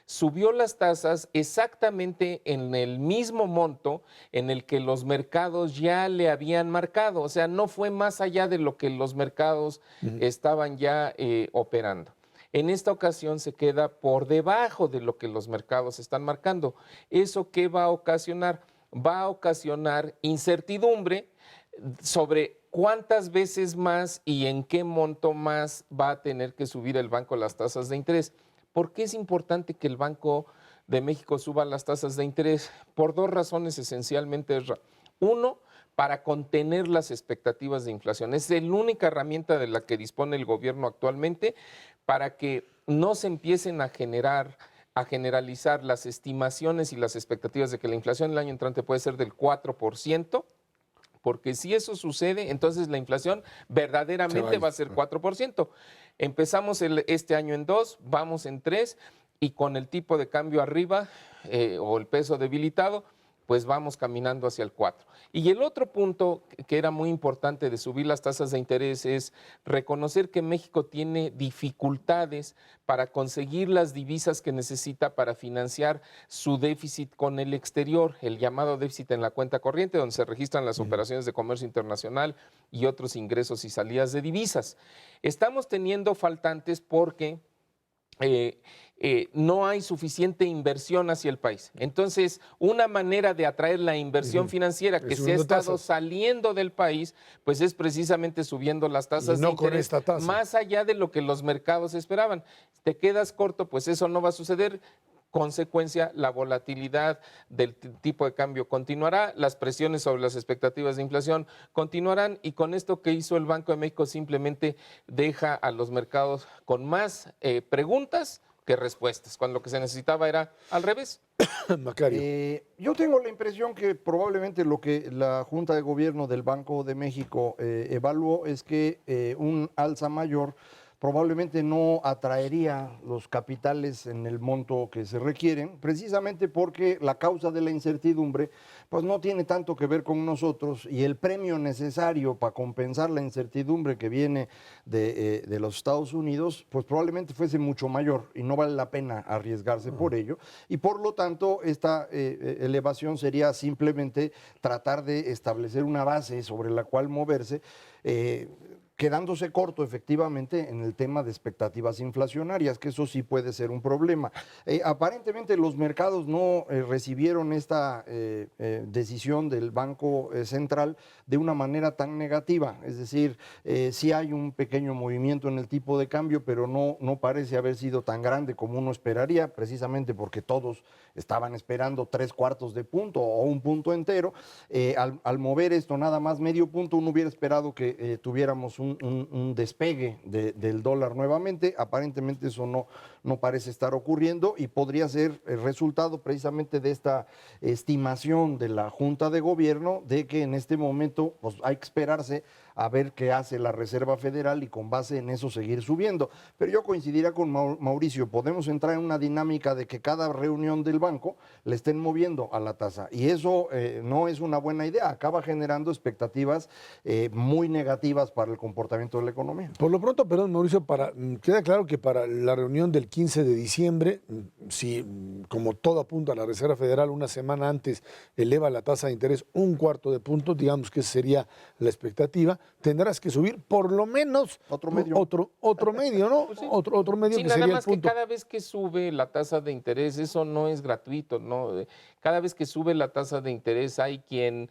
subió las tasas exactamente en el mismo monto en el que los mercados ya le habían marcado. O sea, no fue más allá de lo que los mercados estaban ya operando. En esta ocasión se queda por debajo de lo que los mercados están marcando. ¿Eso qué va a ocasionar? Va a ocasionar incertidumbre sobre cuántas veces más y en qué monto más va a tener que subir el banco las tasas de interés. ¿Por qué es importante que el Banco de México suba las tasas de interés? Por 2 razones esencialmente. Uno, para contener las expectativas de inflación. Es la única herramienta de la que dispone el gobierno actualmente para que no se empiecen a generalizar las estimaciones y las expectativas de que la inflación el año entrante puede ser del 4%, porque si eso sucede, entonces la inflación verdaderamente va a ser 4%. Empezamos este año en 2, vamos en 3, y con el tipo de cambio arriba o el peso debilitado, pues vamos caminando hacia el 4. Y el otro punto que era muy importante de subir las tasas de interés es reconocer que México tiene dificultades para conseguir las divisas que necesita para financiar su déficit con el exterior, el llamado déficit en la cuenta corriente, donde se registran las operaciones de comercio internacional y otros ingresos y salidas de divisas. Estamos teniendo faltantes porque no hay suficiente inversión hacia el país. Entonces, una manera de atraer la inversión financiera que se ha estado saliendo del país, pues es precisamente subiendo las tasas de interés más allá de lo que los mercados esperaban. Te quedas corto, pues eso no va a suceder. Consecuencia, la volatilidad del tipo de cambio continuará, las presiones sobre las expectativas de inflación continuarán, y con esto que hizo el Banco de México simplemente deja a los mercados con más preguntas que respuestas, cuando lo que se necesitaba era al revés. Macario. Yo tengo la impresión que probablemente lo que la Junta de Gobierno del Banco de México evaluó es que un alza mayor probablemente no atraería los capitales en el monto que se requieren, precisamente porque la causa de la incertidumbre pues no tiene tanto que ver con nosotros, y el premio necesario para compensar la incertidumbre que viene de los Estados Unidos pues probablemente fuese mucho mayor y no vale la pena arriesgarse por ello, y por lo tanto esta elevación sería simplemente tratar de establecer una base sobre la cual moverse, quedándose corto efectivamente en el tema de expectativas inflacionarias, que eso sí puede ser un problema. Aparentemente los mercados no recibieron esta decisión del Banco Central de una manera tan negativa, es decir, sí hay un pequeño movimiento en el tipo de cambio, pero no parece haber sido tan grande como uno esperaría, precisamente porque todos estaban esperando 3/4 de punto o un punto entero. Al mover esto nada más medio punto, uno hubiera esperado que tuviéramos un despegue del dólar nuevamente. Aparentemente eso no parece estar ocurriendo, y podría ser el resultado precisamente de esta estimación de la Junta de Gobierno de que en este momento pues, hay que esperarse a ver qué hace la Reserva Federal y con base en eso seguir subiendo. Pero yo coincidiría con Mauricio, podemos entrar en una dinámica de que cada reunión del banco le estén moviendo a la tasa, y eso no es una buena idea, acaba generando expectativas muy negativas para el comportamiento de la economía. Por lo pronto, perdón, Mauricio, queda claro que para la reunión del 15 de diciembre, si como todo apunta a la Reserva Federal una semana antes eleva la tasa de interés 1/4 de punto, digamos que esa sería la expectativa, tendrás que subir por lo menos Otro medio. otro medio, ¿no? Pues sí. Otro medio Sí, que nada sería más el punto. que cada vez que sube la tasa de interés, eso no es gratuito, ¿no? Cada vez que sube la tasa de interés hay quien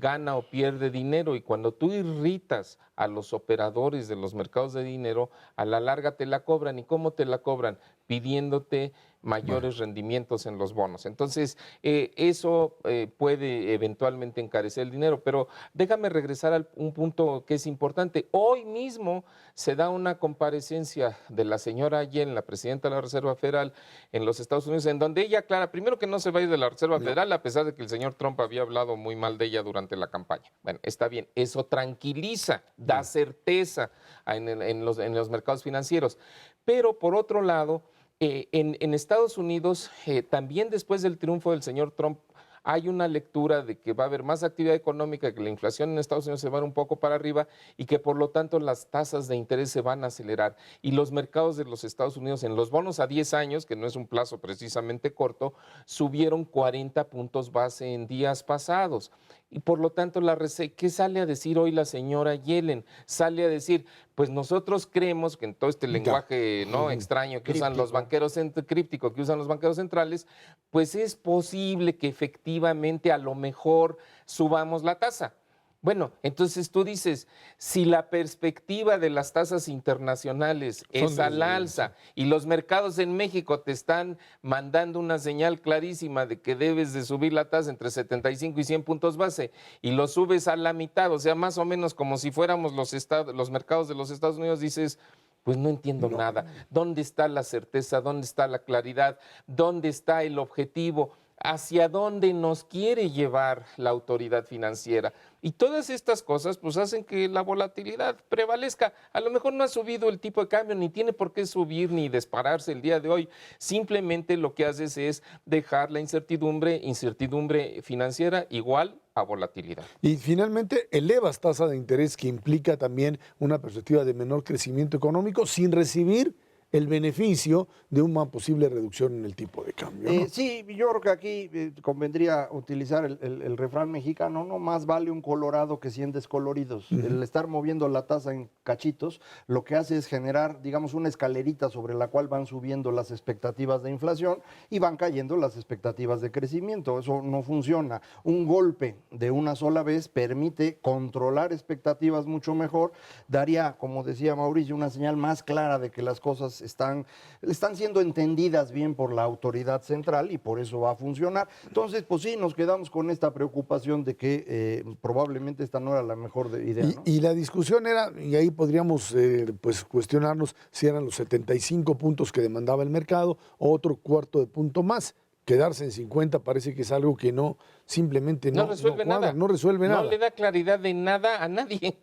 gana o pierde dinero, y cuando tú irritas a los operadores de los mercados de dinero, a la larga te la cobran. ¿Y cómo te la cobran? Pidiéndote mayores rendimientos en los bonos. Entonces, eso puede eventualmente encarecer el dinero, pero déjame regresar a un punto que es importante. Hoy mismo se da una comparecencia de la señora Yellen, la presidenta de la Reserva Federal en los Estados Unidos, en donde ella aclara, primero, que no se va a ir de la Reserva Federal, a pesar de que el señor Trump había hablado muy mal de ella durante la campaña. Bueno, está bien, eso tranquiliza, da certeza en los mercados financieros. Pero por otro lado, en Estados Unidos, también después del triunfo del señor Trump, hay una lectura de que va a haber más actividad económica, que la inflación en Estados Unidos se va a ir un poco para arriba y que por lo tanto las tasas de interés se van a acelerar. Y los mercados de los Estados Unidos en los bonos a 10 años, que no es un plazo precisamente corto, subieron 40 puntos base en días pasados. Y por lo tanto, ¿qué sale a decir hoy la señora Yellen? Sale a decir, pues nosotros creemos que en todo este lenguaje no extraño que usan los banqueros, críptico que usan los banqueros centrales, pues es posible que efectivamente a lo mejor subamos la tasa. Bueno, entonces tú dices, si la perspectiva de las tasas internacionales es al alza y los mercados en México te están mandando una señal clarísima de que debes de subir la tasa entre 75 y 100 puntos base y lo subes a la mitad, o sea, más o menos como si fuéramos los mercados de los Estados Unidos, dices, pues no entiendo nada. ¿Dónde está la certeza? ¿Dónde está la claridad? ¿Dónde está el objetivo? ¿Hacia dónde nos quiere llevar la autoridad financiera? Y todas estas cosas pues hacen que la volatilidad prevalezca. A lo mejor no ha subido el tipo de cambio, ni tiene por qué subir ni dispararse el día de hoy. Simplemente lo que haces es dejar la incertidumbre financiera igual a volatilidad. Y finalmente elevas tasa de interés, que implica también una perspectiva de menor crecimiento económico sin recibir el beneficio de una posible reducción en el tipo de cambio, ¿no? Sí, yo creo que aquí convendría utilizar el refrán mexicano, no más vale un colorado que 100 descoloridos. El estar moviendo la tasa en cachitos lo que hace es generar, digamos, una escalerita sobre la cual van subiendo las expectativas de inflación y van cayendo las expectativas de crecimiento. Eso no funciona. Un golpe de una sola vez permite controlar expectativas mucho mejor, daría, como decía Mauricio, una señal más clara de que las cosas están siendo entendidas bien por la autoridad central y por eso va a funcionar. Entonces, pues sí, nos quedamos con esta preocupación de que probablemente esta no era la mejor idea, ¿no? Y la discusión era, y ahí podríamos pues cuestionarnos si eran los 75 puntos que demandaba el mercado o otro 1/4 de punto más. quedarse en 50 parece que es algo que simplemente No no resuelve cuadra, nada. no resuelve nada. No le da claridad de nada a nadie,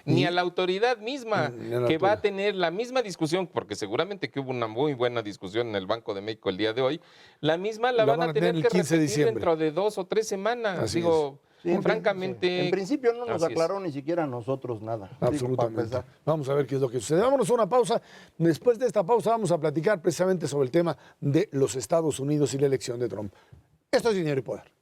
ni a la autoridad misma, Ni a la que va a autoridad. tener la misma discusión, porque seguramente que hubo una muy buena discusión en el Banco de México el día de hoy, la misma la van a tener el que 15 de repetir diciembre. dentro de 2 o 3 semanas. Así Digo, Sí, en francamente... principio no nos así es. aclaró ni siquiera a nosotros nada. Digo, para Absolutamente. empezar. Vamos a ver qué es lo que sucede. Vámonos a una pausa. Después de esta pausa vamos a platicar precisamente sobre el tema de los Estados Unidos y la elección de Trump. Esto es Dinero y Poder.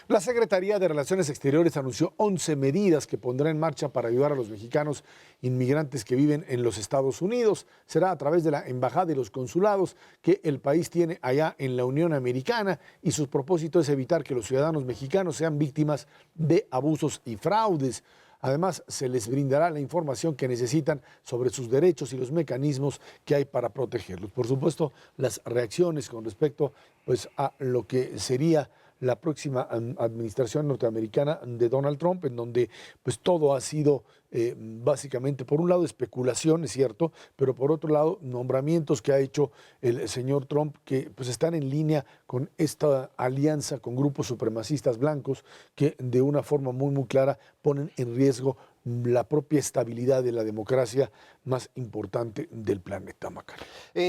La Secretaría de Relaciones Exteriores anunció 11 medidas que pondrá en marcha para ayudar a los mexicanos inmigrantes que viven en los Estados Unidos. Será a través de la embajada y los consulados que el país tiene allá en la Unión Americana, y su propósito es evitar que los ciudadanos mexicanos sean víctimas de abusos y fraudes. Además, se les brindará la información que necesitan sobre sus derechos y los mecanismos que hay para protegerlos. Por supuesto, las reacciones con respecto a lo que sería la próxima administración norteamericana de Donald Trump, en donde todo ha sido básicamente, por un lado, especulación, es cierto, pero por otro lado, nombramientos que ha hecho el señor Trump que están en línea con esta alianza con grupos supremacistas blancos que de una forma muy, muy clara ponen en riesgo la propia estabilidad de la democracia más importante del planeta, Macario.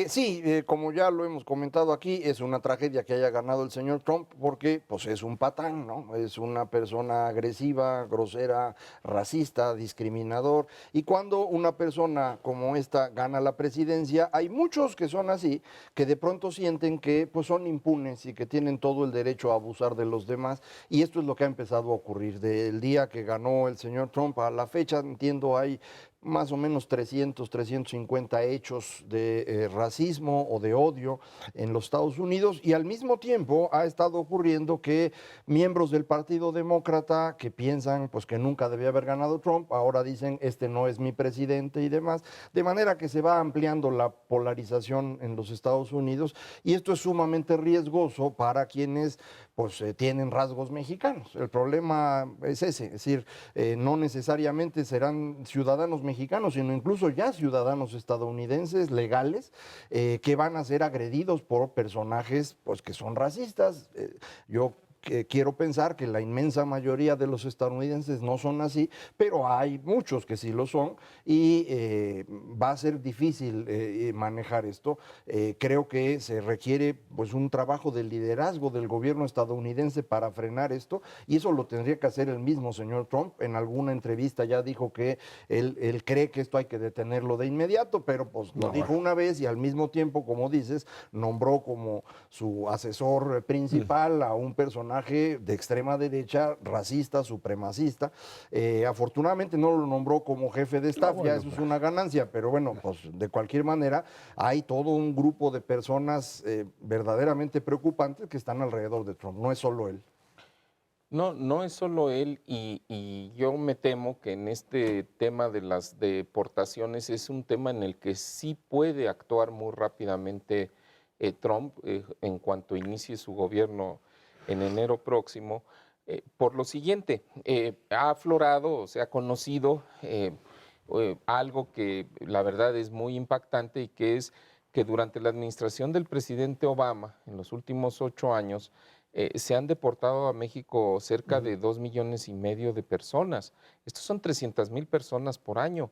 Sí, como ya lo hemos comentado aquí, es una tragedia que haya ganado el señor Trump porque es un patán, ¿no? Es una persona agresiva, grosera, racista, discriminador. Y cuando una persona como esta gana la presidencia, hay muchos que son así, que de pronto sienten que son impunes y que tienen todo el derecho a abusar de los demás. Y esto es lo que ha empezado a ocurrir. Del día que ganó el señor Trump a la fecha, entiendo, hay más o menos 300, 350 hechos de racismo o de odio en los Estados Unidos, y al mismo tiempo ha estado ocurriendo que miembros del Partido Demócrata que piensan que nunca debía haber ganado Trump, ahora dicen este no es mi presidente y demás, de manera que se va ampliando la polarización en los Estados Unidos, y esto es sumamente riesgoso para quienes tienen rasgos mexicanos. El problema es ese, es decir, no necesariamente serán ciudadanos mexicanos, sino incluso ya ciudadanos estadounidenses legales que van a ser agredidos por personajes que son racistas. Yo quiero pensar que la inmensa mayoría de los estadounidenses no son así, pero hay muchos que sí lo son, y va a ser difícil manejar esto. Creo que se requiere un trabajo de liderazgo del gobierno estadounidense para frenar esto, y eso lo tendría que hacer el mismo señor Trump. En alguna entrevista ya dijo que él cree que esto hay que detenerlo de inmediato, pero lo dijo una vez, y al mismo tiempo, como dices, nombró como su asesor principal a un personaje de extrema derecha, racista, supremacista. Afortunadamente no lo nombró como jefe de staff, ya eso es una ganancia, pero bueno, de cualquier manera hay todo un grupo de personas verdaderamente preocupantes que están alrededor de Trump, no es solo él. No, no es solo él, y yo me temo que en este tema de las deportaciones es un tema en el que sí puede actuar muy rápidamente Trump en cuanto inicie su gobierno en enero próximo, por lo siguiente: ha aflorado, se ha conocido algo que la verdad es muy impactante, y que es que durante la administración del presidente Obama, en los últimos 8 años, se han deportado a México cerca de 2,5 millones de personas. Estos son 300,000 personas por año.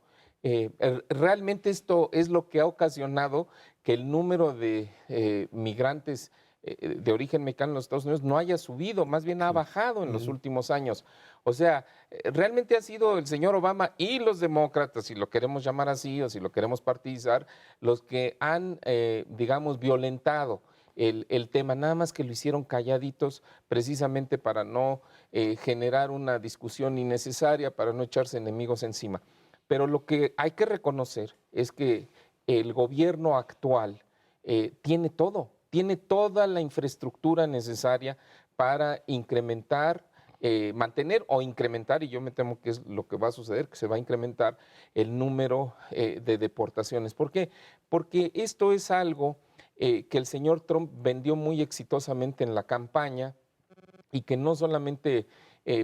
Realmente esto es lo que ha ocasionado que el número de migrantes de origen mexicano en los Estados Unidos no haya subido, más bien ha bajado en los últimos años. O sea, realmente ha sido el señor Obama y los demócratas, si lo queremos llamar así o si lo queremos partidizar, los que han, digamos, violentado el tema, nada más que lo hicieron calladitos, precisamente para no generar una discusión innecesaria, para no echarse enemigos encima. Pero lo que hay que reconocer es que el gobierno actual tiene todo. Tiene toda la infraestructura necesaria para incrementar, mantener o incrementar, y yo me temo que es lo que va a suceder, que se va a incrementar el número de deportaciones. ¿Por qué? Porque esto es algo que el señor Trump vendió muy exitosamente en la campaña, y que no solamente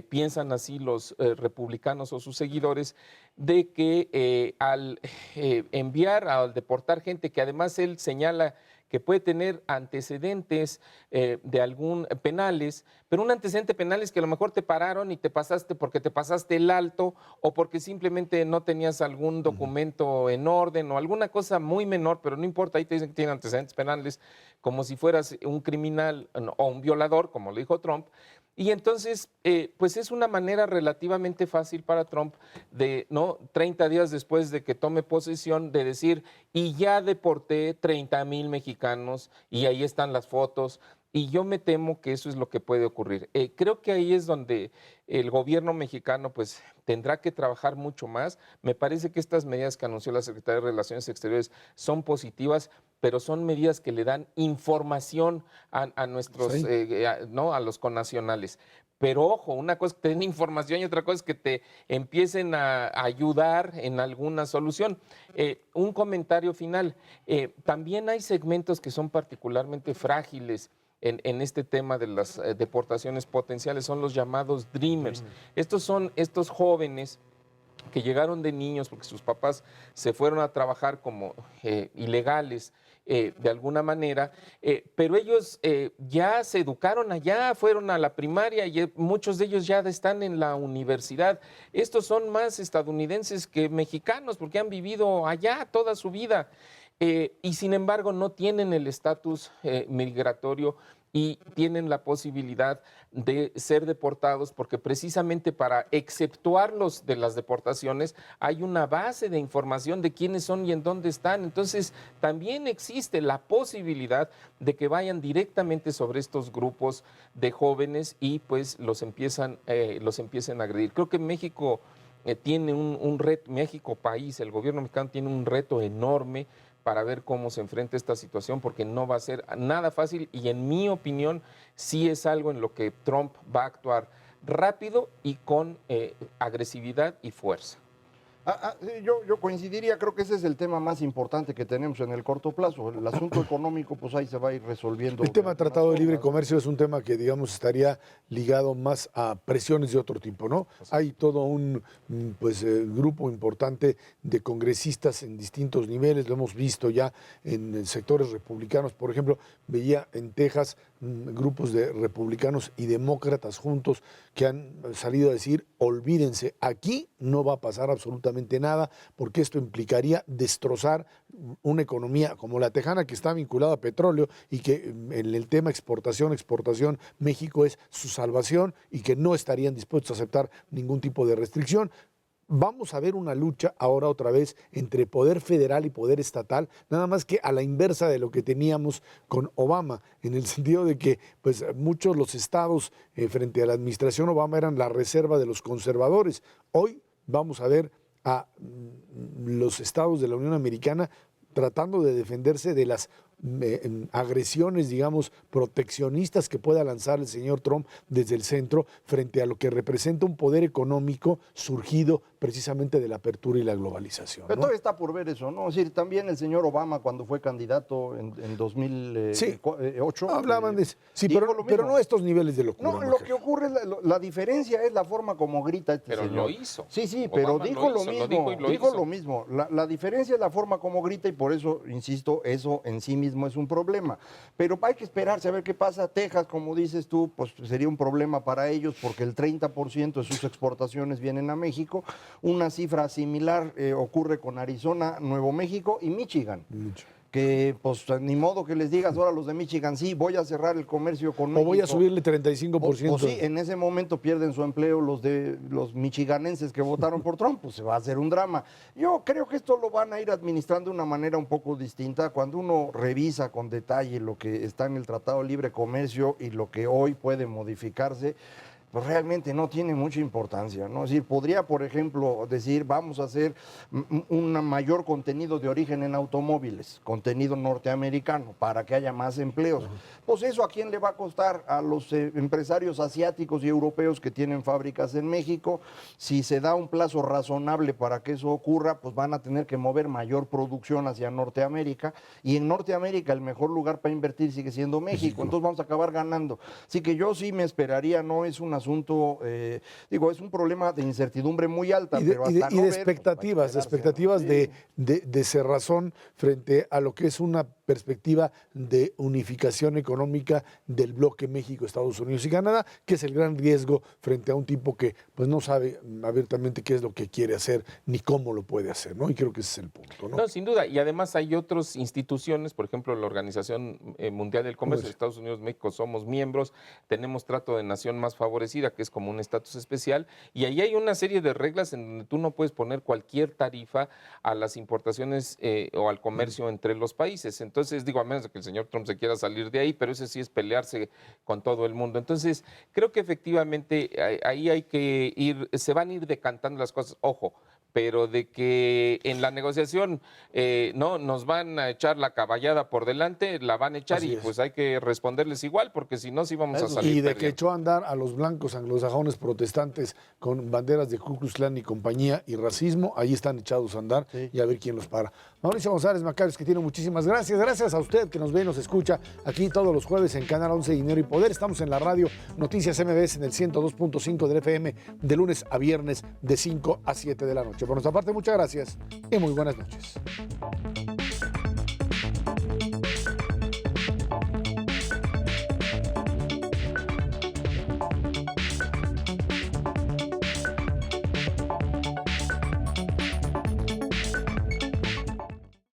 piensan así los republicanos o sus seguidores, de que al enviar, al deportar gente que además él señala que puede tener antecedentes de algún penales, pero un antecedente penal es que a lo mejor te pararon y te pasaste porque te pasaste el alto o porque simplemente no tenías algún documento en orden o alguna cosa muy menor, pero no importa, ahí te dicen que tienen antecedentes penales, como si fueras un criminal o un violador, como lo dijo Trump. Y entonces, pues es una manera relativamente fácil para Trump de, ¿no? 30 días después de que tome posesión, de decir, y ya deporté 30,000 mexicanos, y ahí están las fotos, y yo me temo que eso es lo que puede ocurrir. Creo que ahí es donde el gobierno mexicano pues tendrá que trabajar mucho más. Me parece que estas medidas que anunció la Secretaría de Relaciones Exteriores son positivas, pero son medidas que le dan información a nuestros, Sí. ¿no? A los connacionales. Pero ojo, una cosa es que te den información y otra cosa es que te empiecen a ayudar en alguna solución. Un comentario final. También hay segmentos que son particularmente frágiles en este tema de las deportaciones potenciales, son los llamados Dreamers. Estos son estos jóvenes que llegaron de niños porque sus papás se fueron a trabajar como ilegales de alguna manera, pero ellos ya se educaron allá, fueron a la primaria y muchos de ellos ya están en la universidad. Estos son más estadounidenses que mexicanos porque han vivido allá toda su vida. Y sin embargo no tienen el estatus migratorio y tienen la posibilidad de ser deportados porque precisamente para exceptuarlos de las deportaciones hay una base de información de quiénes son y en dónde están. Entonces también existe la posibilidad de que vayan directamente sobre estos grupos de jóvenes y pues los empiecen a agredir. Creo que México tiene un reto, México país, el gobierno mexicano tiene un reto enorme para ver cómo se enfrenta esta situación, porque no va a ser nada fácil y en mi opinión sí es algo en lo que Trump va a actuar rápido y con agresividad y fuerza. Sí, yo coincidiría, creo que ese es el tema más importante que tenemos en el corto plazo. El asunto económico, pues ahí se va a ir resolviendo. El tema Tratado de Libre formas, ¿no? Comercio es un tema que, digamos, estaría ligado más a presiones de otro tipo, ¿no? Hay todo un grupo importante de congresistas en distintos niveles, lo hemos visto ya en sectores republicanos. Por ejemplo, veía en Texas grupos de republicanos y demócratas juntos que han salido a decir, olvídense, aquí no va a pasar absolutamente nada, porque esto implicaría destrozar una economía como la tejana, que está vinculada a petróleo y que en el tema exportación, México es su salvación y que no estarían dispuestos a aceptar ningún tipo de restricción. Vamos a ver una lucha ahora otra vez entre poder federal y poder estatal, nada más que a la inversa de lo que teníamos con Obama, en el sentido de que pues, muchos los estados frente a la administración Obama eran la reserva de los conservadores. Hoy vamos a ver a los estados de la Unión Americana tratando de defenderse de las agresiones, digamos, proteccionistas que pueda lanzar el señor Trump desde el centro frente a lo que representa un poder económico surgido precisamente de la apertura y la globalización, Pero ¿no? todavía está por ver eso, ¿no? Es decir, también el señor Obama, cuando fue candidato en 2008... Hablaban de eso. Sí, dijo pero, lo pero mismo. no a estos niveles de locura. No, lo Maca. que ocurre, la diferencia es la forma como grita este Pero señor. lo hizo. Sí, sí, Obama pero lo dijo lo hizo, mismo. lo dijo y lo Dijo hizo. lo mismo. La diferencia es la forma como grita y por eso, insisto, eso en sí mismo es un problema. Pero hay que esperarse a ver qué pasa. Texas, como dices tú, pues sería un problema para ellos porque el 30% de sus exportaciones vienen a México. Una cifra similar ocurre con Arizona, Nuevo México y Michigan. Que pues ni modo que les digas ahora a los de Michigan, sí, voy a cerrar el comercio con México. O voy a subirle 35%. O sí, en ese momento pierden su empleo los michiganenses que votaron por Trump, pues se va a hacer un drama. Yo creo que esto lo van a ir administrando de una manera un poco distinta. Cuando uno revisa con detalle lo que está en el Tratado de Libre Comercio y lo que hoy puede modificarse, pues realmente no tiene mucha importancia, ¿no? Es decir, podría, por ejemplo, decir, vamos a hacer un mayor contenido de origen en automóviles, contenido norteamericano, para que haya más empleos. Pues eso, ¿a quién le va a costar? A los empresarios asiáticos y europeos que tienen fábricas en México. Si se da un plazo razonable para que eso ocurra, pues van a tener que mover mayor producción hacia Norteamérica, y en Norteamérica el mejor lugar para invertir sigue siendo México, entonces vamos a acabar ganando. Así que yo sí me esperaría, no es un asunto, digo, es un problema de incertidumbre muy alta, pero hasta y no de ver, expectativas, pues, hay que quedarse, ¿no? de cerrazón frente a lo que es una perspectiva de unificación económica del bloque México, Estados Unidos y Canadá, que es el gran riesgo frente a un tipo que pues no sabe abiertamente qué es lo que quiere hacer ni cómo lo puede hacer, ¿no? Y creo que ese es el punto, ¿no? No, sin duda. Y además hay otras instituciones, por ejemplo, la Organización Mundial del Comercio de Estados Unidos, México, somos miembros, tenemos trato de nación más favorecida, que es como un estatus especial, y ahí hay una serie de reglas en donde tú no puedes poner cualquier tarifa a las importaciones o al comercio entre los países. Entonces, digo, a menos de que el señor Trump se quiera salir de ahí, pero ese sí es pelearse con todo el mundo. Entonces, creo que efectivamente ahí hay que ir, se van a ir decantando las cosas. Ojo, pero de que en la negociación no nos van a echar la caballada por delante, la van a echar. Así y es. pues hay que responderles igual, porque si no, sí vamos a Eso salir Y de que perdiendo. echó a andar a los blancos anglosajones protestantes con banderas de Ku Klux Klan y compañía y racismo, ahí están echados a andar y a ver quién los para. Mauricio González Macarios, que tiene muchísimas gracias. Gracias a usted que nos ve y nos escucha aquí todos los jueves en Canal 11 Dinero y Poder. Estamos en la radio Noticias MBS en el 102.5 del FM de lunes a viernes de 5 a 7 de la noche. Por nuestra parte, muchas gracias y muy buenas noches.